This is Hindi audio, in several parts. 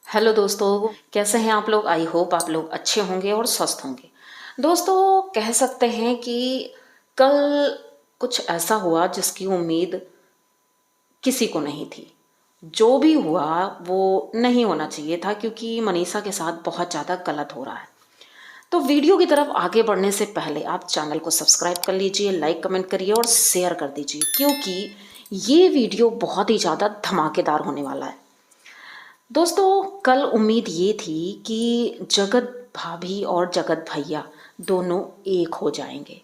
हेलो दोस्तों, कैसे हैं आप लोग। आई होप आप लोग अच्छे होंगे और स्वस्थ होंगे। दोस्तों, कह सकते हैं कि कल कुछ ऐसा हुआ जिसकी उम्मीद किसी को नहीं थी। जो भी हुआ वो नहीं होना चाहिए था, क्योंकि मनीषा के साथ बहुत ज़्यादा गलत हो रहा है। तो वीडियो की तरफ आगे बढ़ने से पहले आप चैनल को सब्सक्राइब कर लीजिए, लाइक कमेंट करिए और शेयर कर दीजिए, क्योंकि ये वीडियो बहुत ही ज़्यादा धमाकेदार होने वाला है। दोस्तों, कल उम्मीद ये थी कि जगत भाभी और जगत भैया दोनों एक हो जाएंगे।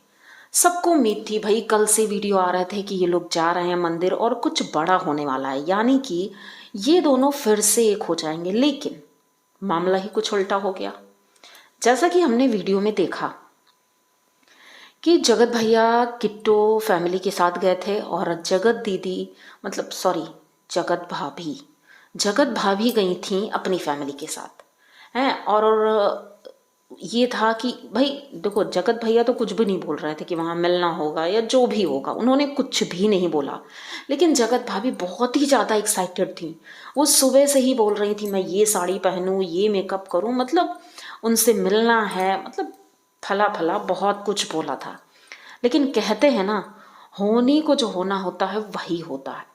सबको उम्मीद थी भाई, कल से वीडियो आ रहे थे कि ये लोग जा रहे हैं मंदिर और कुछ बड़ा होने वाला है, यानी कि ये दोनों फिर से एक हो जाएंगे। लेकिन मामला ही कुछ उल्टा हो गया। जैसा कि हमने वीडियो में देखा कि जगत भैया किट्टू फैमिली के साथ गए थे और जगत दीदी, मतलब सॉरी, जगत भाभी गई थी अपनी फैमिली के साथ हैं। और ये था कि भाई देखो, जगत भैया तो कुछ भी नहीं बोल रहे थे कि वहाँ मिलना होगा या जो भी होगा, उन्होंने कुछ भी नहीं बोला। लेकिन जगत भाभी बहुत ही ज़्यादा एक्साइटेड थी। वो सुबह से ही बोल रही थी मैं ये साड़ी पहनूं, ये मेकअप करूं, मतलब उनसे मिलना है, मतलब फला फला बहुत कुछ बोला था। लेकिन कहते हैं ना, होने को जो होना होता है वही होता है।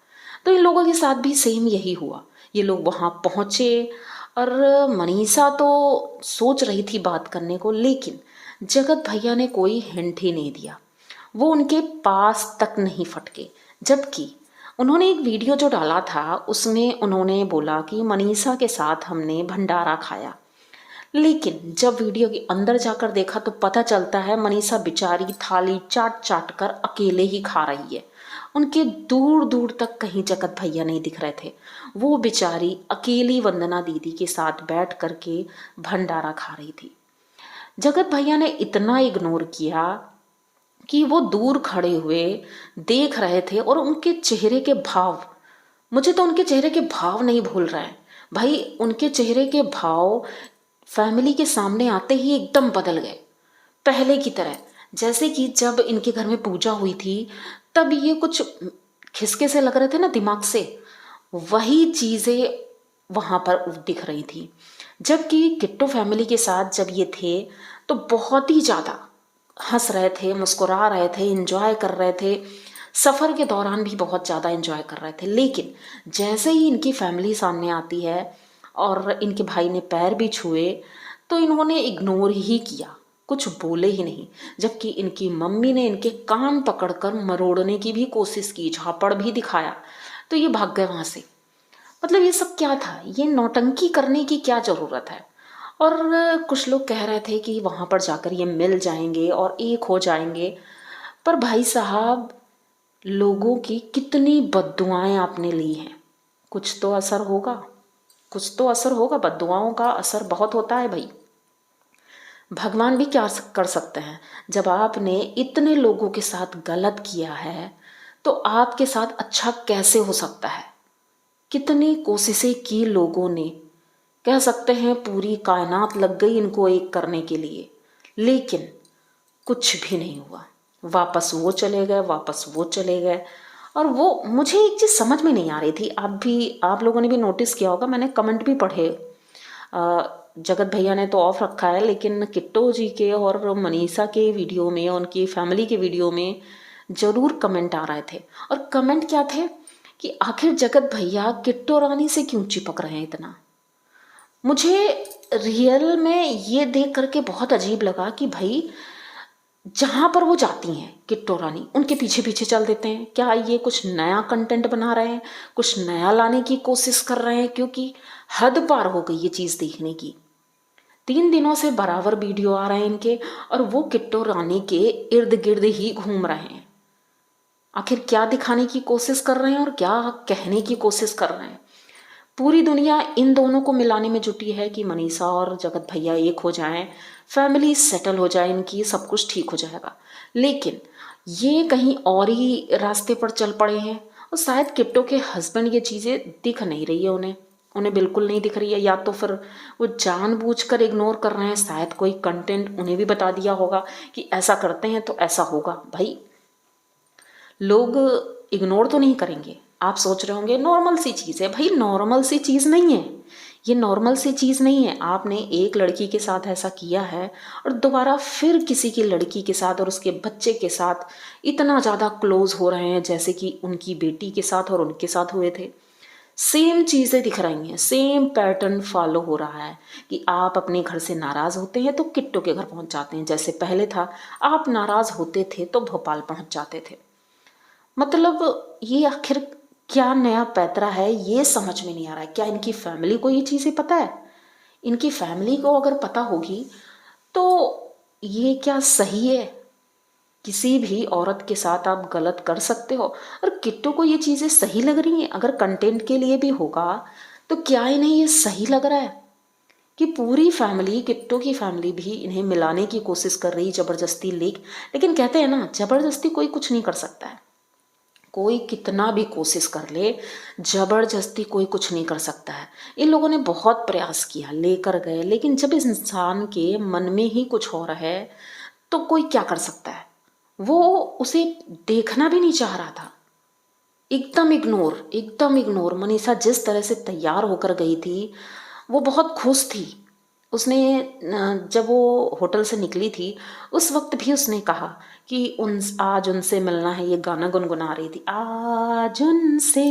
तो इन लोगों के साथ भी सेम यही हुआ। ये लोग वहाँ पहुँचे और मनीषा तो सोच रही थी बात करने को, लेकिन जगत भैया ने कोई हिंट ही नहीं दिया। वो उनके पास तक नहीं फटके। जबकि उन्होंने एक वीडियो जो डाला था उसमें उन्होंने बोला कि मनीषा के साथ हमने भंडारा खाया। लेकिन जब वीडियो के अंदर जाकर देखा तो पता चलता है मनीषा बेचारी थाली चाट चाट कर अकेले ही खा रही है। उनके दूर दूर तक कहीं जगत भैया नहीं दिख रहे थे। वो बेचारी अकेली वंदना दीदी के साथ बैठ करके भंडारा खा रही थी। जगत भैया ने इतना इग्नोर किया कि वो दूर खड़े हुए देख रहे थे और उनके चेहरे के भाव, मुझे तो उनके चेहरे के भाव नहीं भूल रहे हैं भाई। उनके चेहरे के भाव फैमिली के सामने आते ही एकदम बदल गए, पहले की तरह। जैसे कि जब इनके घर में पूजा हुई थी तब ये कुछ खिसके से लग रहे थे ना दिमाग से, वही चीज़ें वहाँ पर दिख रही थी। जबकि किट्टू फैमिली के साथ जब ये थे तो बहुत ही ज़्यादा हंस रहे थे, मुस्कुरा रहे थे, इंजॉय कर रहे थे। सफ़र के दौरान भी बहुत ज़्यादा इंजॉय कर रहे थे। लेकिन जैसे ही इनकी फैमिली सामने आती है और इनके भाई ने पैर भी छुए तो इन्होंने इग्नोर ही किया, कुछ बोले ही नहीं। जबकि इनकी मम्मी ने इनके कान पकड़कर मरोड़ने की भी कोशिश की, झापड़ भी दिखाया, तो ये भाग गए वहाँ से। मतलब ये सब क्या था, ये नौटंकी करने की क्या ज़रूरत है। और कुछ लोग कह रहे थे कि वहाँ पर जाकर ये मिल जाएंगे और एक हो जाएंगे। पर भाई साहब, लोगों की कितनी बद्दुआएं आपने ली हैं, कुछ तो असर होगा, कुछ तो असर होगा। बद्दुआओं का असर बहुत होता है भाई। भगवान भी क्या कर सकते हैं। जब आपने इतने लोगों के साथ गलत किया है तो आपके साथ अच्छा कैसे हो सकता है। कितनी कोशिशें की लोगों ने, कह सकते हैं पूरी कायनात लग गई इनको एक करने के लिए, लेकिन कुछ भी नहीं हुआ। वापस वो चले गए, वापस वो चले गए। और वो मुझे एक चीज़ समझ में नहीं आ रही थी, आप लोगों ने भी नोटिस किया होगा, मैंने कमेंट भी पढ़े। जगत भैया ने तो ऑफ रखा है, लेकिन किट्टू जी के और मनीषा के वीडियो में, उनकी फैमिली के वीडियो में ज़रूर कमेंट आ रहे थे। और कमेंट क्या थे कि आखिर जगत भैया किट्टू रानी से क्यों चिपक रहे हैं इतना। मुझे रियल में ये देख करके बहुत अजीब लगा कि भाई जहाँ पर वो जाती हैं किट्टू रानी, उनके पीछे पीछे चल देते हैं। क्या ये कुछ नया कंटेंट बना रहे हैं, कुछ नया लाने की कोशिश कर रहे हैं? क्योंकि हद पार हो गई ये चीज़ देखने की। 3 दिनों से बराबर वीडियो आ रहे हैं इनके और वो किट्टू रानी के इर्द गिर्द ही घूम रहे हैं। आखिर क्या दिखाने की कोशिश कर रहे हैं और क्या कहने की कोशिश कर रहे हैं। पूरी दुनिया इन दोनों को मिलाने में जुटी है कि मनीषा और जगत भैया एक हो जाएं, फैमिली सेटल हो जाए इनकी, सब कुछ ठीक हो जाएगा। लेकिन ये कहीं और ही रास्ते पर चल पड़े हैं। और शायद किट्टो के हस्बैंड ये चीज़ें दिख नहीं रही है उन्हें, उन्हें बिल्कुल नहीं दिख रही है। या तो फिर वो जानबूझकर इग्नोर कर रहे हैं, शायद कोई कंटेंट उन्हें भी बता दिया होगा कि ऐसा करते हैं तो ऐसा होगा। भाई लोग इग्नोर तो नहीं करेंगे। आप सोच रहे होंगे नॉर्मल सी चीज़ है, भाई नॉर्मल सी चीज़ नहीं है। ये नॉर्मल सी चीज़ नहीं है। आपने एक लड़की के साथ ऐसा किया है और दोबारा फिर किसी की लड़की के साथ और उसके बच्चे के साथ इतना ज़्यादा क्लोज हो रहे हैं जैसे कि उनकी बेटी के साथ और उनके साथ हुए थे। सेम चीज़ें दिख रही हैं, सेम पैटर्न फॉलो हो रहा है कि आप अपने घर से नाराज़ होते हैं तो किट्टू के घर पहुंच जाते हैं। जैसे पहले था, आप नाराज़ होते थे तो भोपाल पहुंच जाते थे। मतलब ये आखिर क्या नया पैतरा है, ये समझ में नहीं आ रहा है। क्या इनकी फैमिली को ये चीज़ें पता है? इनकी फैमिली को अगर पता होगी तो ये क्या सही है? किसी भी औरत के साथ आप गलत कर सकते हो। और किट्टू को ये चीज़ें सही लग रही हैं? अगर कंटेंट के लिए भी होगा तो क्या इन्हें ये सही लग रहा है कि पूरी फैमिली, किट्टू की फैमिली भी इन्हें मिलाने की कोशिश कर रही, ज़बरदस्ती लेकिन कहते हैं ना, ज़बरदस्ती कोई कुछ नहीं कर सकता है। कोई कितना भी कोशिश कर ले, जबरदस्ती कोई कुछ नहीं कर सकता है। इन लोगों ने बहुत प्रयास किया, लेकर गए, लेकिन जब इस इंसान के मन में ही कुछ और है तो कोई क्या कर सकता है। वो उसे देखना भी नहीं चाह रहा था। एकदम इग्नोर, एकदम इग्नोर। मनीषा जिस तरह से तैयार होकर गई थी, वो बहुत खुश थी। उसने जब वो होटल से निकली थी उस वक्त भी उसने कहा कि आज उनसे मिलना है। ये गाना गुनगुना रही थी, आज उनसे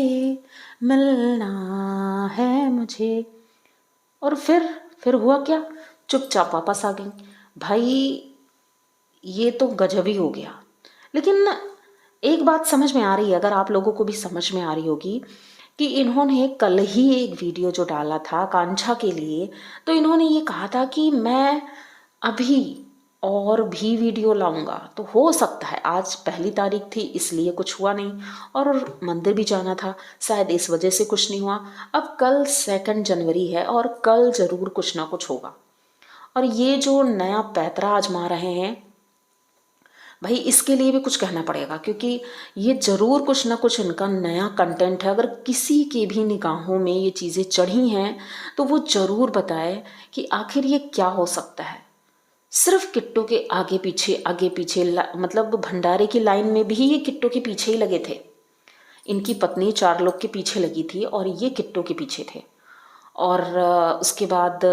मिलना है मुझे। और फिर हुआ क्या? चुपचाप वापस आ गई। भाई ये तो गजब ही हो गया। लेकिन एक बात समझ में आ रही है, अगर आप लोगों को भी समझ में आ रही होगी, कि इन्होंने कल ही एक वीडियो जो डाला था कांछा के लिए, तो इन्होंने ये कहा था कि मैं अभी और भी वीडियो लाऊंगा। तो हो सकता है आज पहली तारीख थी इसलिए कुछ हुआ नहीं, और मंदिर भी जाना था, शायद इस वजह से कुछ नहीं हुआ। अब कल 2 जनवरी है और कल जरूर कुछ ना कुछ होगा। और ये जो नया पैतरा आजमा रहे हैं भाई, इसके लिए भी कुछ कहना पड़ेगा, क्योंकि ये जरूर कुछ ना कुछ इनका नया कंटेंट है। अगर किसी के भी निगाहों में ये चीज़ें चढ़ी हैं तो वो जरूर बताए कि आखिर ये क्या हो सकता है। सिर्फ किट्टू के आगे पीछे मतलब भंडारे की लाइन में भी ये किट्टू के पीछे ही लगे थे। इनकी पत्नी 4 लोग के पीछे लगी थी और ये किट्टू के पीछे थे। और उसके बाद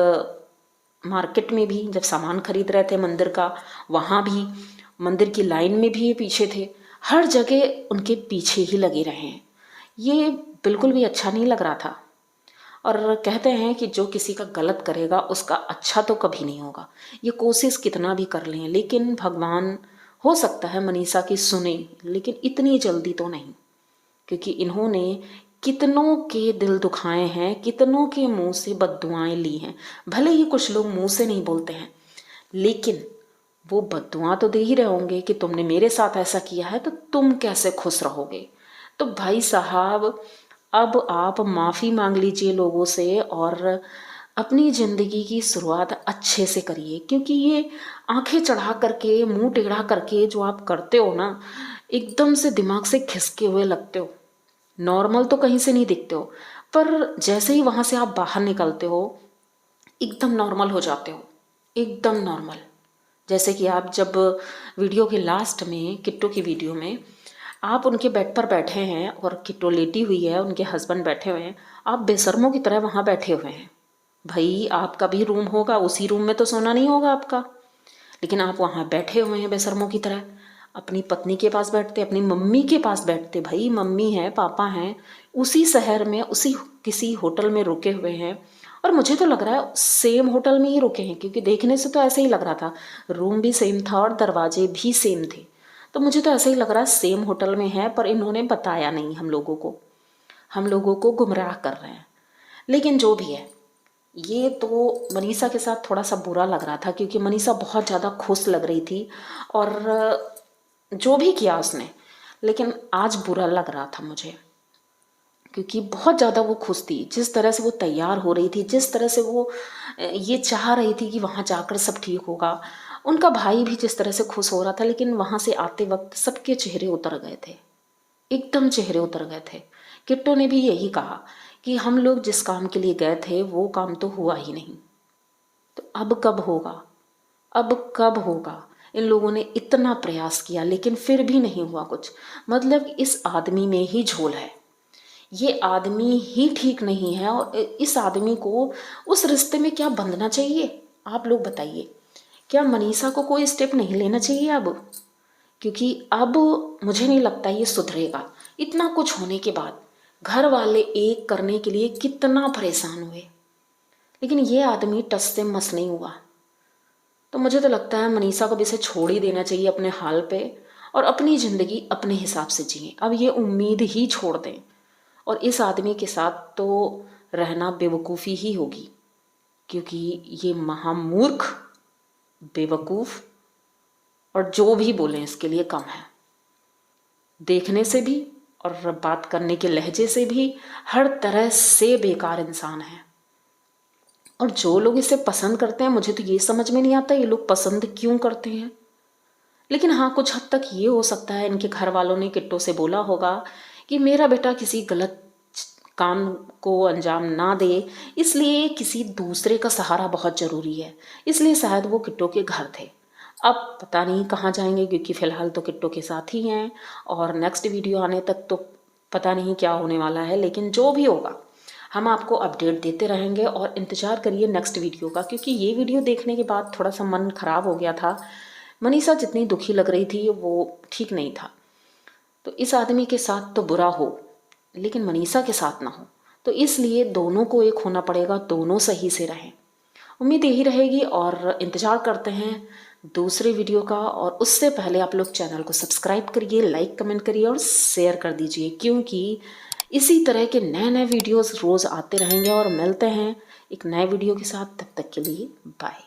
मार्केट में भी जब सामान खरीद रहे थे मंदिर का, वहाँ भी मंदिर की लाइन में भी ये पीछे थे। हर जगह उनके पीछे ही लगे रहे हैं। ये बिल्कुल भी अच्छा नहीं लग रहा था। और कहते हैं कि जो किसी का गलत करेगा उसका अच्छा तो कभी नहीं होगा। ये कोशिश कितना भी कर लें, लेकिन भगवान हो सकता है मनीषा की सुने, लेकिन इतनी जल्दी तो नहीं। क्योंकि इन्होंने कितनों के दिल दुखाए हैं, कितनों के मुंह से बद्दुआएं ली हैं। भले ही कुछ लोग मुंह से नहीं बोलते हैं, लेकिन वो बद्दुआ तो दे ही रहे होंगे कि तुमने मेरे साथ ऐसा किया है तो तुम कैसे खुश रहोगे। तो भाई साहब, अब आप माफ़ी मांग लीजिए लोगों से और अपनी ज़िंदगी की शुरुआत अच्छे से करिए। क्योंकि ये आंखें चढ़ा करके, मुंह टेढ़ा करके जो आप करते हो ना, एकदम से दिमाग से खिसके हुए लगते हो। नॉर्मल तो कहीं से नहीं दिखते हो, पर जैसे ही वहाँ से आप बाहर निकलते हो एकदम नॉर्मल हो जाते हो, एकदम नॉर्मल। जैसे कि आप जब वीडियो के लास्ट में, किट्टू की वीडियो में, आप उनके बेड पर बैठे हैं और किट्टू लेटी हुई है, उनके हस्बैंड बैठे हुए हैं, आप बेशर्मों की तरह वहाँ बैठे हुए हैं। भाई आपका भी रूम होगा, उसी रूम में तो सोना नहीं होगा आपका, लेकिन आप वहाँ बैठे हुए हैं बेशर्मों की तरह। अपनी पत्नी के पास बैठते, अपनी मम्मी के पास बैठते। भाई मम्मी है, पापा हैं, उसी शहर में उसी किसी होटल में रुके हुए हैं। और मुझे तो लग रहा है सेम होटल में ही रुके हैं, क्योंकि देखने से तो ऐसे ही लग रहा था, रूम भी सेम था और दरवाजे भी सेम थे। तो मुझे तो ऐसे ही लग रहा है सेम होटल में है, पर इन्होंने बताया नहीं हम लोगों को गुमराह कर रहे हैं। लेकिन जो भी है, ये तो मनीषा के साथ थोड़ा सा बुरा लग रहा था, क्योंकि मनीषा बहुत ज़्यादा खुश लग रही थी और जो भी किया उसने, लेकिन आज बुरा लग रहा था मुझे, क्योंकि बहुत ज़्यादा वो खुश थी। जिस तरह से वो तैयार हो रही थी, जिस तरह से वो ये चाह रही थी कि वहाँ जाकर सब ठीक होगा। उनका भाई भी जिस तरह से खुश हो रहा था, लेकिन वहाँ से आते वक्त सबके चेहरे उतर गए थे, एकदम चेहरे उतर गए थे। किट्टू ने भी यही कहा कि हम लोग जिस काम के लिए गए थे वो काम तो हुआ ही नहीं, तो अब कब होगा, अब कब होगा। इन लोगों ने इतना प्रयास किया लेकिन फिर भी नहीं हुआ कुछ। मतलब इस आदमी में ही झोल है, ये आदमी ही ठीक नहीं है और इस आदमी को उस रिश्ते में क्या बंधना चाहिए? आप लोग बताइए, क्या मनीषा को कोई स्टेप नहीं लेना चाहिए अब? क्योंकि अब मुझे नहीं लगता ये सुधरेगा। इतना कुछ होने के बाद घर वाले एक करने के लिए कितना परेशान हुए, लेकिन ये आदमी टस से मस नहीं हुआ। तो मुझे तो लगता है मनीषा को भी इसे छोड़ ही देना चाहिए अपने हाल पे और अपनी ज़िंदगी अपने हिसाब से जिए। अब ये उम्मीद ही छोड़ दें और इस आदमी के साथ तो रहना बेवकूफ़ी ही होगी, क्योंकि ये महामूर्ख, बेवकूफ़ और जो भी बोलें इसके लिए कम है। देखने से भी और बात करने के लहजे से भी हर तरह से बेकार इंसान है। और जो लोग इसे पसंद करते हैं, मुझे तो ये समझ में नहीं आता ये लोग पसंद क्यों करते हैं। लेकिन हाँ, कुछ हद तक ये हो सकता है इनके घर वालों ने किट्टो से बोला होगा कि मेरा बेटा किसी गलत काम को अंजाम ना दे, इसलिए किसी दूसरे का सहारा बहुत ज़रूरी है, इसलिए शायद वो किट्टो के घर थे। अब पता नहीं कहाँ जाएंगे, क्योंकि फ़िलहाल तो किट्टो के साथ ही हैं और नेक्स्ट वीडियो आने तक तो पता नहीं क्या होने वाला है। लेकिन जो भी होगा हम आपको अपडेट देते रहेंगे और इंतज़ार करिए नेक्स्ट वीडियो का, क्योंकि ये वीडियो देखने के बाद थोड़ा सा मन ख़राब हो गया था। मनीषा जितनी दुखी लग रही थी वो ठीक नहीं था। तो इस आदमी के साथ तो बुरा हो, लेकिन मनीषा के साथ ना हो, तो इसलिए दोनों को एक होना पड़ेगा, दोनों सही से रहें। उम्मीद यही रहेगी और इंतज़ार करते हैं दूसरे वीडियो का। और उससे पहले आप लोग चैनल को सब्सक्राइब करिए, लाइक कमेंट करिए और शेयर कर दीजिए, क्योंकि इसी तरह के नए नए वीडियोस रोज़ आते रहेंगे। और मिलते हैं एक नए वीडियो के साथ, तब तक के लिए बाय।